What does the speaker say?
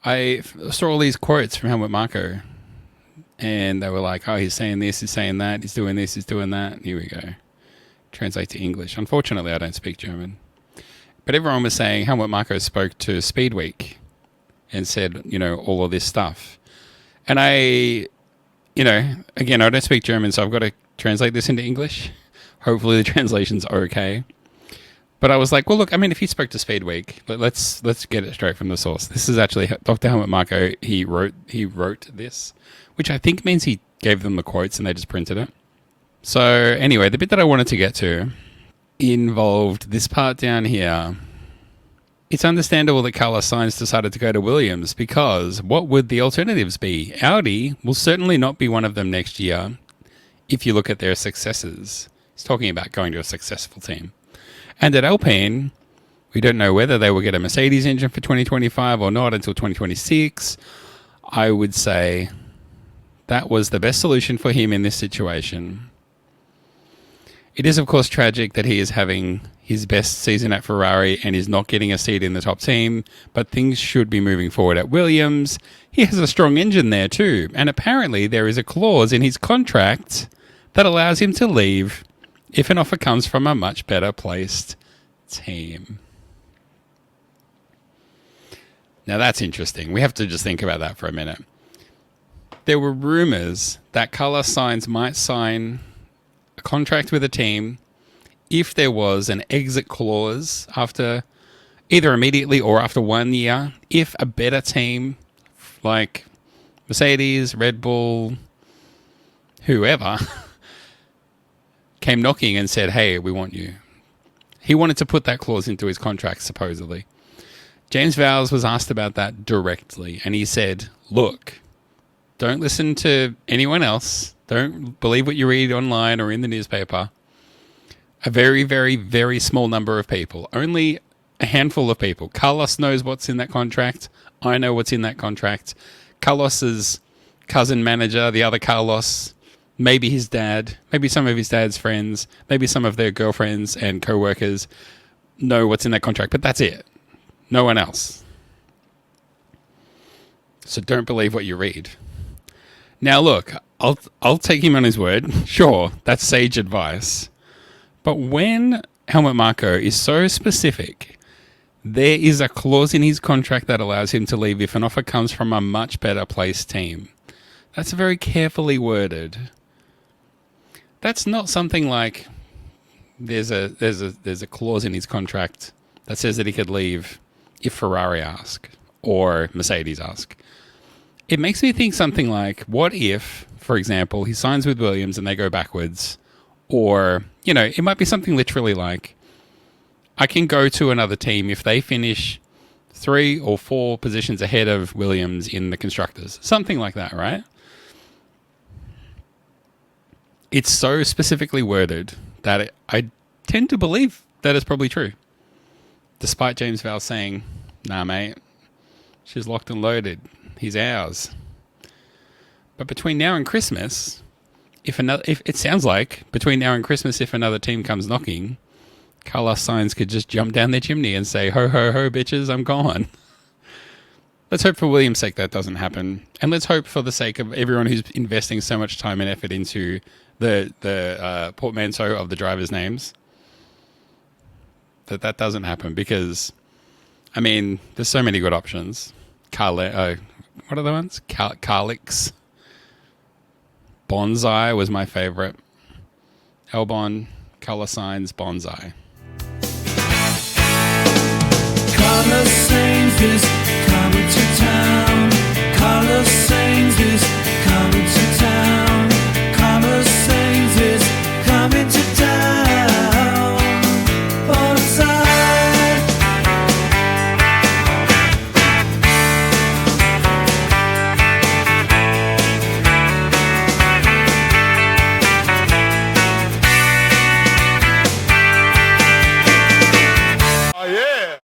saw all these quotes from Helmut Marko, and they were like, oh, he's saying this, he's saying that, he's doing this, he's doing that. Here we go. Translate to English. Unfortunately, I don't speak German. But everyone was saying Helmut Marko spoke to Speed Week and said, all of this stuff. And again, I don't speak German, so I've got to translate this into English. Hopefully the translation's okay. But I was like, well, look, if he spoke to Speed Week, let's get it straight from the source. This is actually Dr. Helmut Marko. He wrote this, which I think means he gave them the quotes and they just printed it. So anyway, the bit that I wanted to get to involved this part down here. It's understandable that Carlos Sainz decided to go to Williams because what would the alternatives be? Audi will certainly not be one of them next year if you look at their successes. He's talking about going to a successful team. And at Alpine, we don't know whether they will get a Mercedes engine for 2025 or not until 2026. I would say that was the best solution for him in this situation. It is, of course, tragic that he is having his best season at Ferrari and is not getting a seat in the top team, but things should be moving forward at Williams. He has a strong engine there too, and apparently there is a clause in his contract that allows him to leave if an offer comes from a much better placed team. Now that's interesting. We have to just think about that for a minute. There were rumors that Carlos Sainz might sign a contract with a team if there was an exit clause after either immediately or after 1 year, if a better team like Mercedes, Red Bull, whoever came knocking and said, hey, we want you. He wanted to put that clause into his contract, supposedly. James Vowles was asked about that directly, and he said, look, don't listen to anyone else. Don't believe what you read online or in the newspaper. A very, very, very small number of people, only a handful of people. Carlos knows what's in that contract. I know what's in that contract. Carlos's cousin manager, the other Carlos, maybe his dad, maybe some of his dad's friends, maybe some of their girlfriends and co-workers know what's in that contract, but that's it. No one else. So don't believe what you read. Now look, I'll take him on his word. Sure, that's sage advice. But when Helmut Marko is so specific, there is a clause in his contract that allows him to leave if an offer comes from a much better placed team. That's very carefully worded. That's not something like there's a clause in his contract that says that he could leave if Ferrari ask or Mercedes ask. It makes me think something like, what if, for example, he signs with Williams and they go backwards? Or, it might be something literally like, I can go to another team if they finish 3 or 4 positions ahead of Williams in the constructors. Something like that, right? It's so specifically worded that I tend to believe that it's probably true. Despite James Vowles saying, nah, mate, she's locked and loaded. He's ours. But between now and Christmas, if it sounds like between now and Christmas, if another team comes knocking, Carlos Sainz could just jump down their chimney and say, ho, ho, ho, bitches, I'm gone. Let's hope for Williams' sake that doesn't happen. And let's hope for the sake of everyone who's investing so much time and effort into the portmanteau of the drivers' names, that doesn't happen. Because, there's so many good options. What are the ones? Carlix. Bonsai was my favorite. Albon, Carlos Sainz, Bonsai. Carlos Sainz is coming to town. Carlos Sainz is